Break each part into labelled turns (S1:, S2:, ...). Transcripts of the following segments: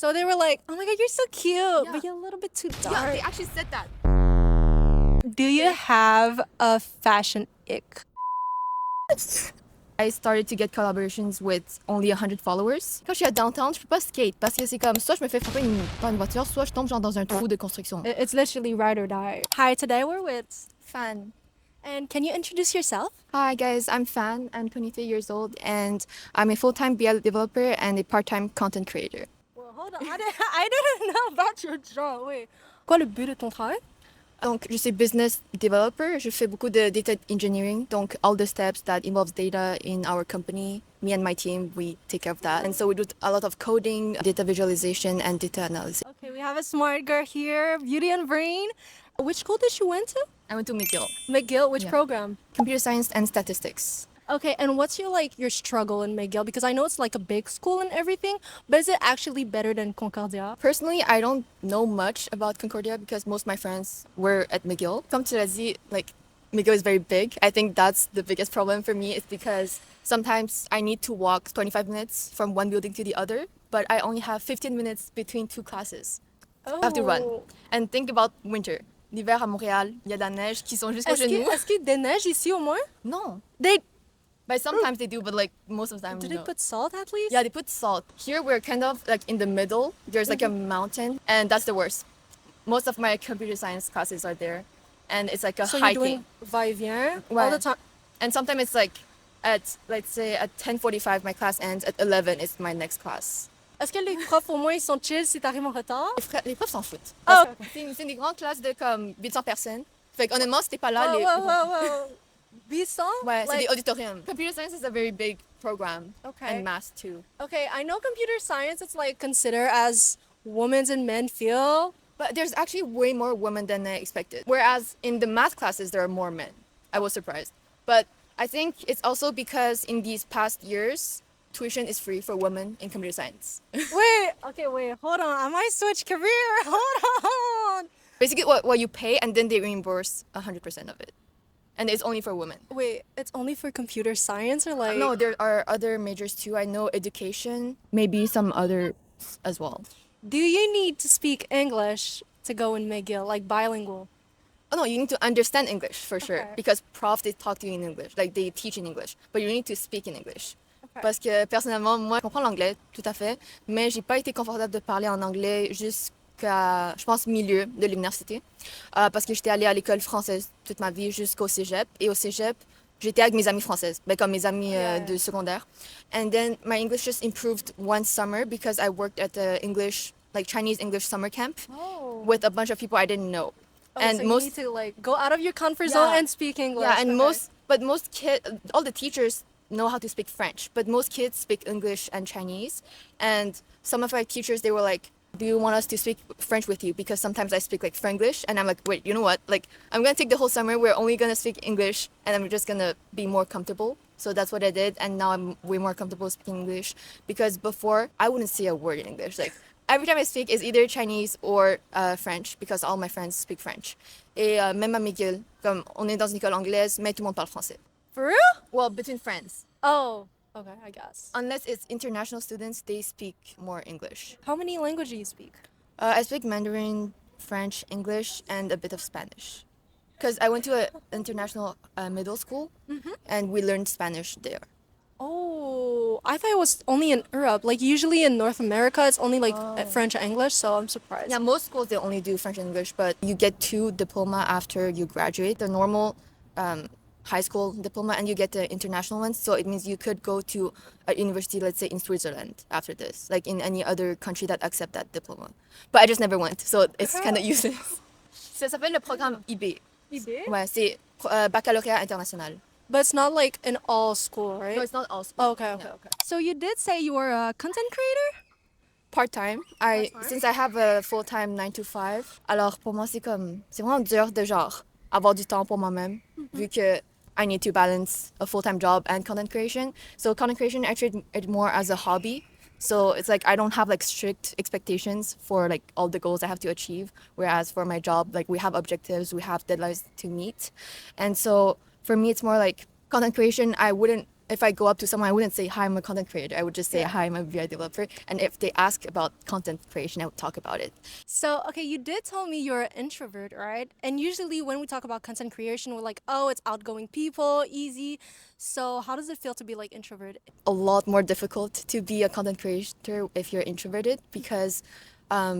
S1: So they were like, oh my god, you're so cute,
S2: Yeah.
S1: but you're a little bit too
S2: Yeah,
S1: dark.
S2: they actually said that.
S1: Do you have a fashion ick?
S2: I started to get collaborations with only 100 followers. Quand je suis à downtown, je peux pas skate parce que c'est comme soit je me fais frapper par une voiture, soit je tombe genre dans un trou de construction.
S1: It's literally ride or die. Hi, today we're with
S2: Fan.
S1: And can you introduce yourself?
S2: Hi guys, I'm Fan. I'm 23 years old and I'm a full-time BL developer and a part-time content creator.
S1: Well, hold on. I didn't know about your job. Wait. Quoi le but de ton travail?
S2: Donc, je suis business developer. Je fais beaucoup de data engineering. Donc, all the steps that involves data in our company, me and my team, we take care of that. And so we do a lot of coding, data visualization, and data analysis.
S1: Okay, we have a smart girl here, beauty and brain. Which school did you went to?
S2: I went to McGill.
S1: McGill. Which
S2: Yeah.
S1: program?
S2: Computer science and statistics.
S1: Okay, and what's your struggle in McGill? Because I know it's like a big school and everything, but is it actually better than Concordia?
S2: Personally, I don't know much about Concordia because most of my friends were at McGill. Comme tu l'as dit, like McGill is very big. I think that's the biggest problem for me. It's because sometimes I need to walk 25 minutes from one building to the other, but I only have 15 minutes between two classes. I have to run. And think about winter. L'hiver à Montréal, il y a de la neige qui sont jusqu'aux genoux.
S1: Est-ce qu'il déneige ici au moins?
S2: No.
S1: They
S2: But sometimes they do, but like most of the time,
S1: do
S2: no.
S1: they put salt at least?
S2: Yeah, they put salt. Here we're kind of like in the middle. There's like a mountain, and that's the worst. Most of my computer science classes are there, and it's like a
S1: So you're
S2: hiking.
S1: doing va-et-vient all
S2: Ouais.
S1: the time.
S2: And sometimes it's like at, let's say, at 10:45 my class ends. At 11 is my next class.
S1: Est-ce que les profs au moins ils sont chill si t'arrives en retard?
S2: Les profs s'en foutent.
S1: Oh.
S2: C'est une grande classe de comme 800 personnes. Fait honnêtement, si t'es pas là,
S1: Whoa. Bison?
S2: Ouais, c'est
S1: Like-
S2: des auditoriums. Computer science is a very big program.
S1: Okay.
S2: And math too.
S1: Okay, I know computer science it's like considered as women's and men field.
S2: But there's actually way more women than I expected. Whereas in the math classes, there are more men. I was surprised. But I think it's also because in these past years, tuition is free for women in computer science.
S1: Wait, hold on. I might switch career. Hold on.
S2: Basically, what you pay and then they reimburse 100% of it. And it's only for women.
S1: Wait, it's only for computer science or like
S2: No, there are other majors too. I know education, maybe some others as well.
S1: Do you need to speak English to go in McGill, like bilingual?
S2: Oh no, you need to understand English for sure.
S1: Okay.
S2: Because prof, they talk to you in English. Like they teach in English. But you need to speak in English.
S1: Okay.
S2: Parce que personnellement, moi, je comprends l'anglais, tout à fait. Mais j'ai pas été confortable de parler en anglais jusqu'à, je pense, milieu de l'université. Parce que j'étais allée à l'école française toute ma vie jusqu'au cégep. Et au cégep, j'étais avec mes amies françaises, ben, comme mes amies de secondaire. And then my English just improved one summer because I worked at the English, like Chinese English summer camp
S1: Oh.
S2: with a bunch of people I didn't know.
S1: And so you need to like go out of your comfort zone
S2: Yeah.
S1: and speak English.
S2: Yeah, and
S1: Okay.
S2: most kids, all the teachers know how to speak French, but most kids speak English and Chinese. And some of our teachers, they were like, do you want us to speak French with you? Because sometimes I speak like Franglish, and I'm like, wait, you know what? Like, I'm gonna take the whole summer. We're only gonna speak English, and I'm just gonna be more comfortable. So that's what I did, and now I'm way more comfortable speaking English. Because before, I wouldn't say a word in English. Like, every time I speak is either Chinese or French, because all my friends speak French. Et même à McGill, comme on est dans une école anglaise, mais tout le monde parle français.
S1: For real?
S2: Well, between friends.
S1: Oh, okay, I guess.
S2: Unless it's international students, they speak more English.
S1: How many languages do you speak?
S2: I speak Mandarin, French, English, and a bit of Spanish. Because I went to an international middle school, and we learned Spanish there.
S1: Oh, I thought it was only in Europe. Like usually in North America, it's only like French and English. So I'm surprised.
S2: Yeah, most schools, they only do French and English, but you get 2 diploma after you graduate. The normal high school diploma, and you get the international ones. So it means you could go to a university, let's say in Switzerland after this, like in any other country that accept that diploma. But I just never went, so it's kind of useless. Ça s'appelle le programme IB. Ouais, c'est baccalauréat international.
S1: But it's not like in all school, right?
S2: No, it's not all school.
S1: Oh, okay. So you did say you were a content creator?
S2: Part-time. Since I have a full-time 9 to 5, alors pour moi c'est vraiment dur de genre avoir du temps pour moi-même, vu que I need to balance a full-time job and content creation. So content creation, I treat it more as a hobby. So it's like I don't have like strict expectations for like all the goals I have to achieve. Whereas for my job, like we have objectives, we have deadlines to meet. And so for me, it's more like content creation. I wouldn't if I go up to someone, I wouldn't say, hi, I'm a content creator. I would just say,
S1: Yeah.
S2: hi, I'm a VI developer. And if they ask about content creation, I would talk about it.
S1: So, okay, you did tell me you're an introvert, right? And usually when we talk about content creation, we're like, oh, it's outgoing people, easy. So, how does it feel to be like introverted?
S2: A lot more difficult to be a content creator if you're introverted because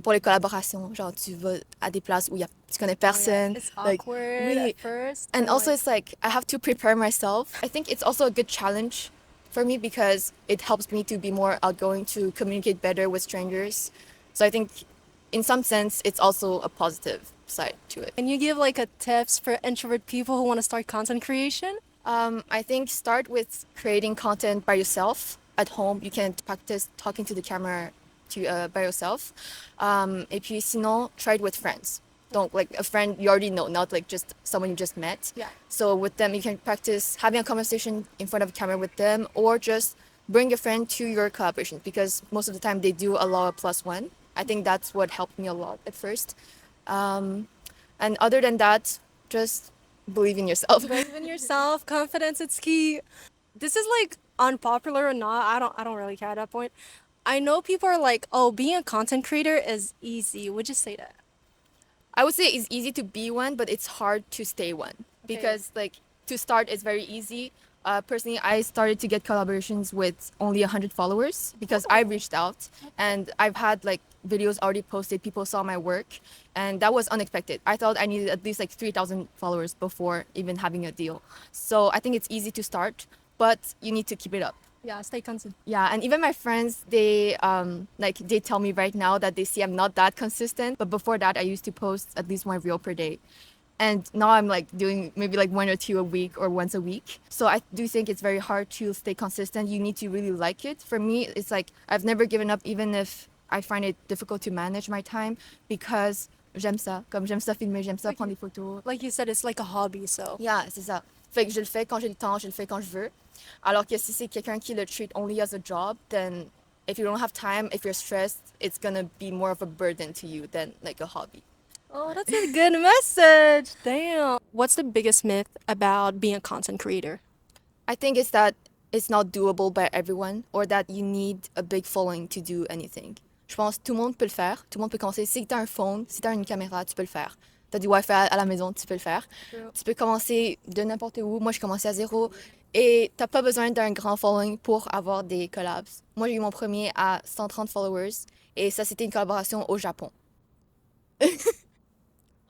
S2: pour les collaborations, genre tu vas à des places où tu connais personne.
S1: It's
S2: Like,
S1: awkward
S2: oui.
S1: at first.
S2: And also it's like I have to prepare myself. I think it's also a good challenge for me because it helps me to be more outgoing, to communicate better with strangers. So I think in some sense it's also a positive side to it.
S1: Can you give like a tips for introvert people who want to start content creation?
S2: I think start with creating content by yourself at home. You can practice talking to the camera by yourself. Et puis sinon, try it with friends. Don't like a friend you already know, not like just someone you just met.
S1: Yeah.
S2: So with them, you can practice having a conversation in front of a camera with them, or just bring a friend to your collaborations because most of the time they do allow a +1. I think that's what helped me a lot at first. And other than that, just believe in yourself.
S1: Believe in yourself, confidence, it's key. This is like unpopular or not, I don't really care at that point. I know people are like, oh, being a content creator is easy. Would you say that?
S2: I would say it's easy to be one, but it's hard to stay one because like to start is very easy. Personally, I started to get collaborations with only 100 followers because I reached out and I've had like videos already posted. People saw my work and that was unexpected. I thought I needed at least like 3,000 followers before even having a deal. So I think it's easy to start, but you need to keep it up.
S1: Yeah, stay consistent.
S2: Yeah, and even my friends, they they tell me right now that they see I'm not that consistent. But before that, I used to post at least one reel per day, and now I'm like doing maybe like 1 or 2 a week or once a week. So I do think it's very hard to stay consistent. You need to really like it. For me, it's like I've never given up, even if I find it difficult to manage my time because j'aime ça. Comme j'aime ça filmer, j'aime ça prendre des photos.
S1: Like you said, it's like a hobby, so.
S2: Yeah, c'est ça. Fait que je le fais quand j'ai le temps, je le fais quand je veux. Alors que si c'est quelqu'un qui le treat only as a job, then if you don't have time, if you're stressed, it's gonna be more of a burden to you than like a hobby.
S1: Oh, that's a good message. Damn. What's the biggest myth about being a content creator?
S2: I think it's that it's not doable by everyone or that you need a big following to do anything. Je pense que tout le monde peut le faire. Tout le monde peut commencer. Si tu as un phone, si tu as une caméra, tu peux le faire. Tu as du Wi-Fi à la maison, tu peux le faire.
S1: True.
S2: Tu peux commencer de n'importe où. Moi, je commençais à zéro. Et t'as pas besoin d'un grand following pour avoir des collabs. Moi, j'ai eu mon premier à 130 followers. Et ça, c'était une collaboration au Japon.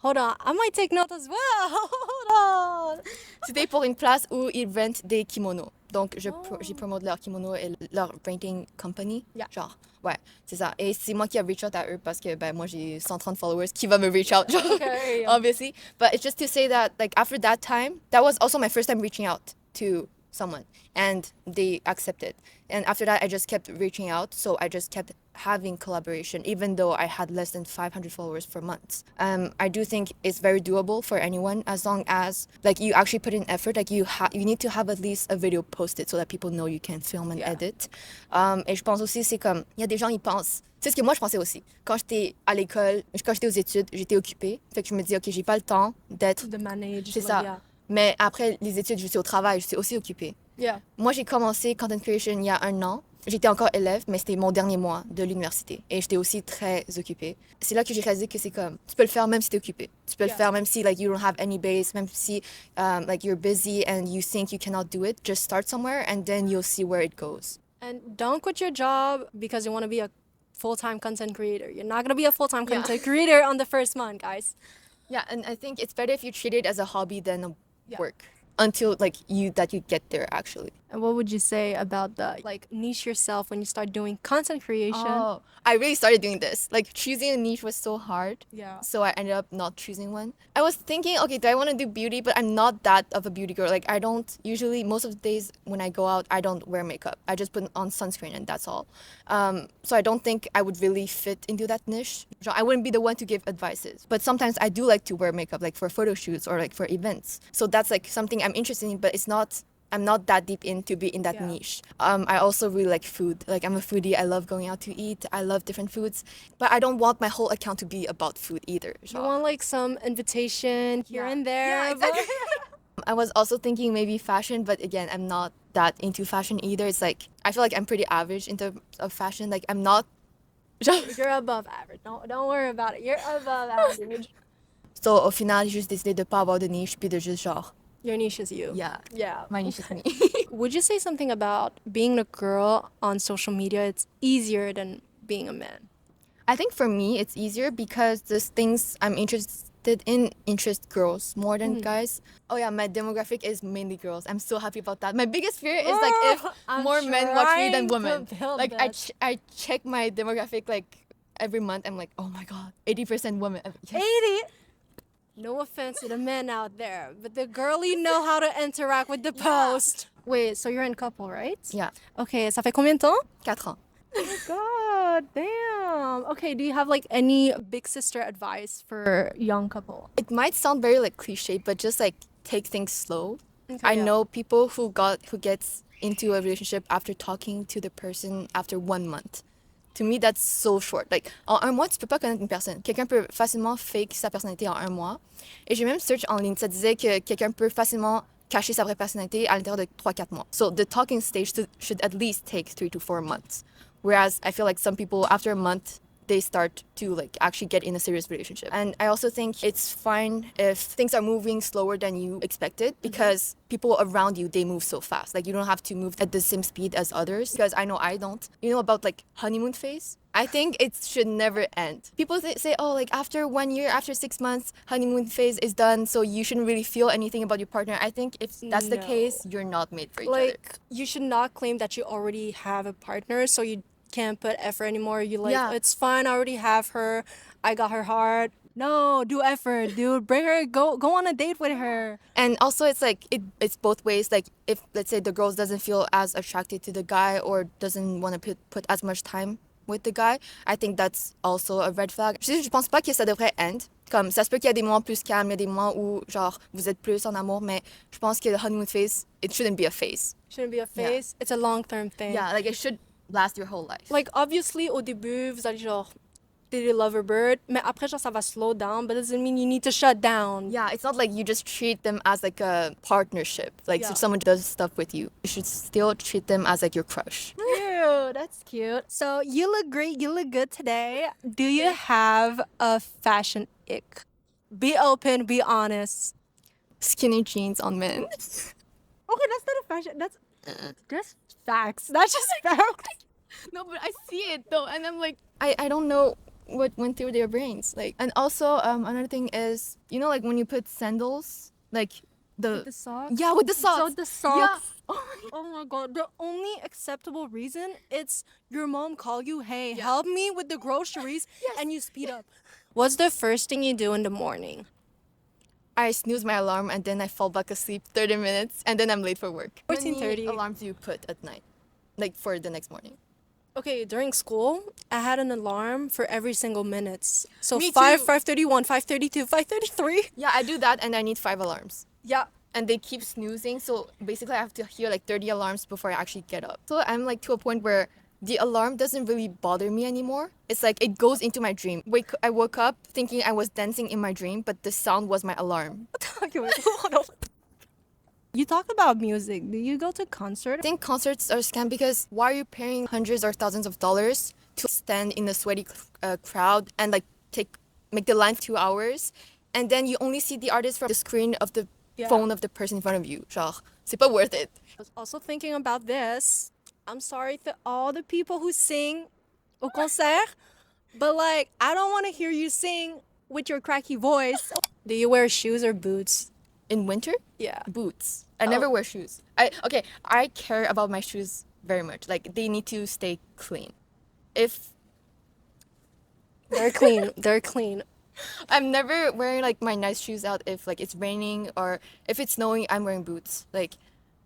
S1: Hold on, I might take note as well. Hold on.
S2: C'était pour une place où ils vendent des kimonos. Donc, j'ai promote leur kimono et leur renting company.
S1: Yeah.
S2: Genre, ouais, c'est ça. Et c'est moi qui ai reach out à eux parce que ben, moi, j'ai 130 followers. Qui va me reach out? Genre,
S1: Okay.
S2: obviously. But it's just to say that, like, after that time, that was also my first time reaching out to someone. And they accepted. And after that, I just kept reaching out. So I just kept having collaboration, even though I had less than 500 followers for months. I do think it's very doable for anyone as long as like you actually put in effort. Like you need to have at least a video posted so that people know you can film and edit. Et je pense aussi c'est comme il y a des gens ils pensent. C'est ce que moi je pensais aussi. Quand j'étais à l'école, quand j'étais aux études, j'étais occupée. Fait que je me dis ok j'ai pas le temps d'être.
S1: The manage.
S2: C'est
S1: like,
S2: ça.
S1: Yeah.
S2: Mais après les études, je suis au travail, je suis aussi occupée.
S1: Yeah.
S2: Moi, j'ai commencé content creation il y a 1 an. J'étais encore élève, mais c'était mon dernier mois de l'université. Et j'étais aussi très occupée. C'est là que j'ai réalisé que c'est comme, tu peux le faire même si t'es occupé. Tu peux le faire même si like you don't have any base, même si like you're busy and you think you cannot do it. Just start somewhere and then you'll see where it goes.
S1: And don't quit your job because you want to be a full-time content creator. You're not going to be a full-time content creator on the first month, guys.
S2: Yeah, and I think it's better if you treat it as a hobby than a work. Until like you get there actually.
S1: And what would you say about the like niche yourself when you start doing content creation?
S2: Oh, I really started doing this. Like choosing a niche was so hard.
S1: Yeah.
S2: So I ended up not choosing one. I was thinking, okay, do I want to do beauty? But I'm not that of a beauty girl. Like I don't usually, most of the days when I go out, I don't wear makeup. I just put on sunscreen and that's all. So I don't think I would really fit into that niche. I wouldn't be the one to give advices. But sometimes I do like to wear makeup, like for photo shoots or like for events. So that's like something I'm interested in, but I'm not that deep in to be in that niche. I also really like food. Like I'm a foodie. I love going out to eat. I love different foods. But I don't want my whole account to be about food either.
S1: You want like some invitation here and there.
S2: Yeah, exactly. I was also thinking maybe fashion, but again, I'm not that into fashion either. It's like I feel like I'm pretty average in terms of fashion. Like I'm not.
S1: You're above average. Don't worry about it. You're above average.
S2: So au final, j'ai juste décidé de pas avoir de niche puis de juste genre,
S1: Your niche is you.
S2: yeah,
S1: Yeah.
S2: my niche is me.
S1: Would you say something about being a girl on social media? It's easier than being a man.
S2: I think for me it's easier because the things I'm interested in interest girls more than guys. Oh yeah, my demographic is mainly girls. I'm so happy about that. My biggest fear is like if
S1: I'm
S2: more men watch me than
S1: trying to
S2: women.
S1: build
S2: Like
S1: this.
S2: I check my demographic like every month. I'm like, oh my god, 80% women. Yes.
S1: 80. No offense to the men out there, but the girlie know how to interact with the post. Wait, so you're in couple, right?
S2: Yeah,
S1: Okay, ça fait combien de temps?
S2: 4 ans.
S1: God, damn. Okay, do you have like any big sister advice for young couple?
S2: It might sound very like cliche, but just like take things slow.
S1: Okay,
S2: I
S1: yeah.
S2: know people who gets into a relationship after talking to the person after 1 month. To me, that's so short. Like, en un mois, tu peux pas connaître une personne. Quelqu'un peut facilement fake sa personnalité en un mois. Et j'ai même search en ligne, ça disait que quelqu'un peut facilement cacher sa vraie personnalité à l'intérieur de 3-4 mois. So the talking stage should at least take 3 to 4 months. Whereas I feel like some people, after a month, they start to like actually get in a serious relationship. And I also think it's fine if things are moving slower than you expected because people around you, they move so fast. Like you don't have to move at the same speed as others because I know I don't. You know about like honeymoon phase? I think it should never end. People say, oh, like after 1 year, after 6 months, honeymoon phase is done, so you shouldn't really feel anything about your partner. I think if that's the
S1: No.
S2: case, you're not made for each other.
S1: Like, you should not claim that you already have a partner, so you can't put effort anymore. You like,
S2: Yeah.
S1: it's fine, I already have her. I got her heart. No, do effort, dude. Bring her, go on a date with her.
S2: And also, it's like it's both ways. Like if let's say the girl doesn't feel as attracted to the guy or doesn't want to put as much time with the guy, I think that's also a red flag. Je pense pas que ça devrait end. Comme ça se peut qu'il y a des moments plus calmes, il y a des moments où genre vous êtes plus en amour, mais je pense que le honeymoon phase, it shouldn't be a phase.
S1: Shouldn't be a phase. It's a long-term thing.
S2: Yeah, like it should last your whole life.
S1: Like, obviously, au début, vous allez genre dater loverbird, mais après, genre, ça va slow down, but doesn't mean you need to shut down.
S2: Yeah, it's not like you just treat them as like a partnership. Like
S1: Yeah.
S2: if someone does stuff with you, you should still treat them as like your crush.
S1: Ew, that's cute. So, you look great. You look good today. Do you have a fashion ick? Be open, be honest.
S2: Skinny jeans on men.
S1: Okay, that's not a fashion. That's facts. That's just facts.
S2: No, but I see it though, and I'm like, I don't know what went through their brains. Like, and also another thing is, you know, like when you put sandals, like
S1: The socks?
S2: yeah, with the socks.
S1: So the socks.
S2: Yeah.
S1: Oh my god. The only acceptable reason it's your mom call you, hey, help me with the groceries, and you speed up. What's the first thing you do in the morning?
S2: I snooze my alarm and then I fall back asleep 30 minutes and then I'm late for work. How many
S1: 14:30.
S2: alarms do you put at night, like for the next morning?
S1: Okay, during school, I had an alarm for every single minutes. So
S2: Me
S1: 5,
S2: too.
S1: 5:31, 5:32, 5:33.
S2: Yeah, I do that and I need 5 alarms.
S1: Yeah.
S2: And they keep snoozing, so basically I have to hear like 30 alarms before I actually get up. So I'm like to a point where the alarm doesn't really bother me anymore. It's like it goes into my dream. I woke up thinking I was dancing in my dream, but the sound was my alarm.
S1: Okay, wait, hold on. You talk about music. Do you go to concert?
S2: I think concerts are a scam because why are you paying hundreds or thousands of dollars to stand in a sweaty crowd and like make the line 2 hours, and then you only see the artist from the screen of the phone of the person in front of you. Genre, c'est pas worth it.
S1: I was also thinking about this. I'm sorry to all the people who sing au concert, but like, I don't want to hear you sing with your cracky voice. Do you wear shoes or boots?
S2: In winter,
S1: Yeah.
S2: boots. I never wear shoes. I care about my shoes very much. Like they need to stay clean. If
S1: They're clean. They're clean.
S2: I'm never wearing like my nice shoes out if like it's raining or if it's snowing, I'm wearing boots. Like,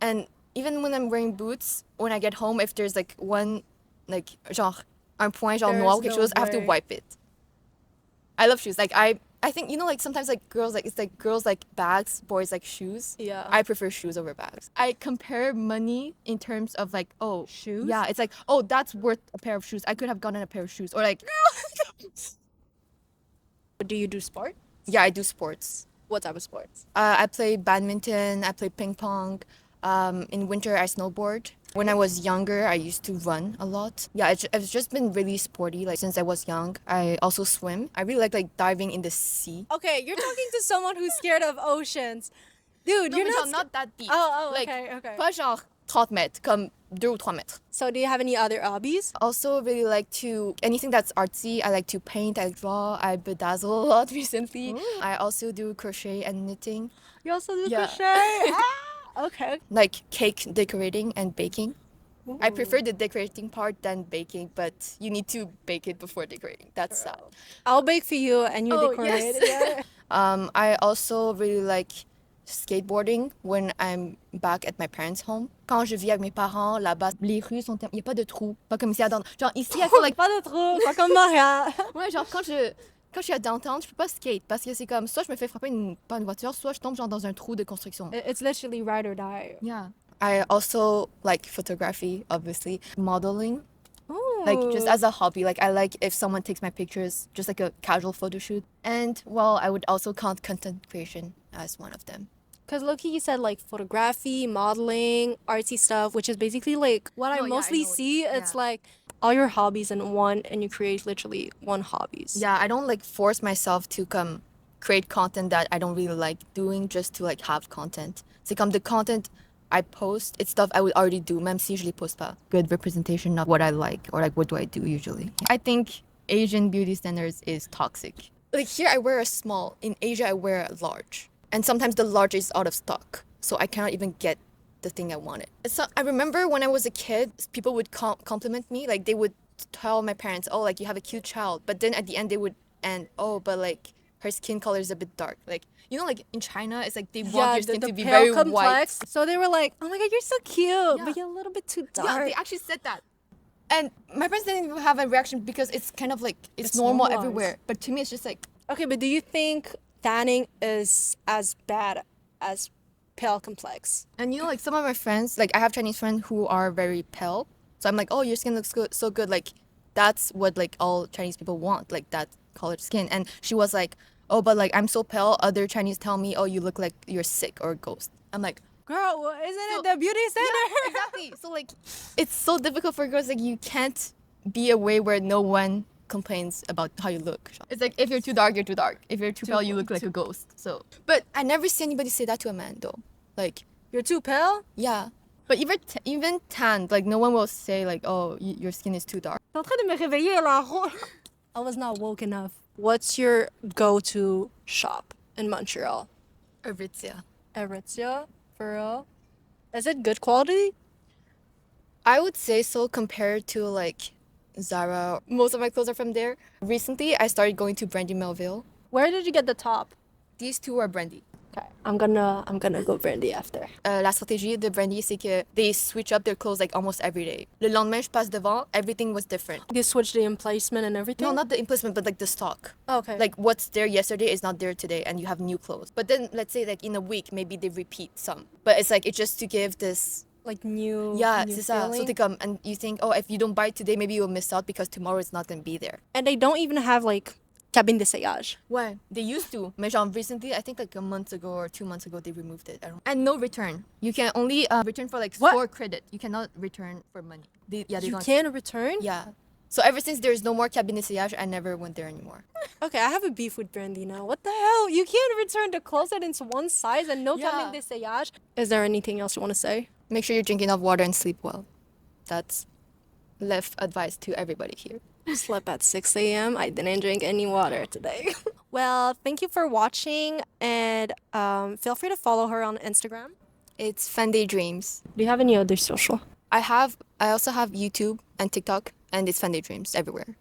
S2: and even when I'm wearing boots, when I get home, if there's like one, like genre un point genre noir ou quelque chose, I have to wipe it. I love shoes. Like I think you know like sometimes like girls like it's like girls like bags, boys like shoes.
S1: Yeah.
S2: I prefer shoes over bags. I compare money in terms of like
S1: Shoes?
S2: Yeah, it's like oh that's worth a pair of shoes. I could have gotten a pair of shoes or like
S1: Do you do sport?
S2: yeah I do sports.
S1: What type of sports?
S2: I play badminton. I play ping pong. In winter, I snowboard. When I was younger, I used to run a lot. Yeah, I've just been really sporty like since I was young. I also swim. I really like diving in the sea.
S1: Okay, you're talking to someone who's scared of oceans. Dude,
S2: No,
S1: you're
S2: mais
S1: not
S2: genre not that deep.
S1: Oh,
S2: Like,
S1: okay, okay.
S2: pas genre 30 mètres, comme 2 ou 3 mètres.
S1: So do you have any other hobbies?
S2: Also really like to, anything that's artsy. I like to paint, I draw, I bedazzle a lot recently.
S1: Ooh.
S2: I also do crochet and knitting.
S1: You also do
S2: Yeah.
S1: crochet? Okay.
S2: Like cake decorating and baking. I
S1: Ooh.
S2: prefer the decorating part than baking, but you need to bake it before decorating. That's sad.
S1: I'll bake for you and you
S2: Oh,
S1: decorate.
S2: yes.
S1: Yeah.
S2: I also really like skateboarding when I'm back at my parents' home. Quand je vis avec mes parents, là-bas, les rues sont... Il n'y a pas de trous. Pas comme ici à downtown. Genre ici, I feel like...
S1: Pas de trou, pas comme Montréal.
S2: Ouais, genre quand je suis à downtown, je peux pas skate parce que c'est comme soit je me fais frapper par une voiture, soit je tombe genre dans un trou de construction.
S1: It's literally ride or die.
S2: Yeah. I also like photography, obviously. Modeling.
S1: Ooh.
S2: Like just as a hobby, like I like if someone takes my pictures, just like a casual photo shoot. And well, I would also count content creation as one of them.
S1: Because Loki, you said like photography, modeling, artsy stuff, which is basically like what I
S2: No, yeah, I
S1: mostly
S2: know.
S1: see. It's
S2: Yeah.
S1: like all your hobbies in one, and you create literally one hobbies.
S2: Yeah, I don't like force myself to create content that I don't really like doing just to like have content. C'est comme the content I post, it's stuff I would already do, même si je les poste pas. Good representation of what I like or like what do I do usually. I think Asian beauty standards is toxic. Like here I wear a small, in Asia I wear a large. And sometimes the large is out of stock. So I cannot even get the thing I wanted. So I remember when I was a kid, people would compliment me. Like they would tell my parents, oh, like you have a cute child. But then at the end they would end, oh, but like her skin color is a bit dark. Like, you know, like in China, it's like they want your skin to be
S1: pale
S2: very
S1: complex.
S2: white.
S1: So they were like, oh my god, you're so cute,
S2: Yeah.
S1: but you're a little bit too dark.
S2: Yeah, they actually said that. And my parents didn't even have a reaction because it's kind of like, it's
S1: It's
S2: normal
S1: normalized.
S2: everywhere. But to me, it's just like,
S1: Okay, but do you think tanning is as bad as pale complex?
S2: and you know, like some of my friends, like I have Chinese friends who are very pale. So I'm like, oh, your skin looks good, so good. Like that's what like all Chinese people want, like that colored skin. And she was like, oh, but like I'm so pale. Other Chinese tell me, oh, you look like you're sick or a ghost. I'm like,
S1: Girl, well, isn't
S2: So-
S1: it the beauty standard?
S2: yeah, exactly. So like, it's so difficult for girls. Like you can't be a way where no one complains about how you look. It's like if you're too dark, you're too dark. If you're too pale, you look like a ghost. So, but I never see anybody say that to a man though. Like,
S1: You're too pale?
S2: yeah. But even tanned, like no one will say like, oh, your skin is too dark.
S1: T'es en train de me réveiller là. I was not woke enough. What's your go-to shop in Montreal?
S2: Aritzia.
S1: Aritzia, for real? Is it good quality?
S2: I would say so compared to like Zara. Most of my clothes are from there. Recently, I started going to Brandy Melville.
S1: Where did you get the top?
S2: These two are Brandy.
S1: Okay, I'm gonna go Brandy after.
S2: La stratégie de Brandy, c'est que they switch up their clothes like almost every day. Le lendemain, je passe devant, everything was different.
S1: You switched the emplacement and everything?
S2: No, not the emplacement, but like the stock.
S1: Okay.
S2: Like what's there yesterday is not there today, and you have new clothes. But then let's say like in a week, maybe they repeat some. But it's like it's just to give this.
S1: like new.
S2: Yeah,
S1: new
S2: c'est ça. So
S1: feeling.
S2: they come and you think, oh, if you don't buy it today, maybe you'll miss out because tomorrow it's not gonna be there.
S1: And they don't even have like cabine d'essayage.
S2: Ouais, they used to. Mais genre recently, I think like a month ago or 2 months ago, they removed it. And no return. You can only return for like
S1: What?
S2: store credit. You cannot return for money. They
S1: You
S2: don't.
S1: can return?
S2: Yeah. So ever since there's no more cabine d'essayage, I never went there anymore.
S1: Okay, I have a beef with Brandy now. What the hell? You can't return the clothes that it's one size and no
S2: Yeah.
S1: cabine d'essayage. Is there anything else you want to say?
S2: Make sure you're drinking enough water and sleep well. That's left advice to everybody here.
S1: Slept at 6 a.m. I didn't drink any water today. Well, thank you for watching and feel free to follow her on Instagram.
S2: It's Fun Day Dreams.
S1: Do you have any other social?
S2: I also have YouTube and TikTok, and it's Fun Day Dreams everywhere.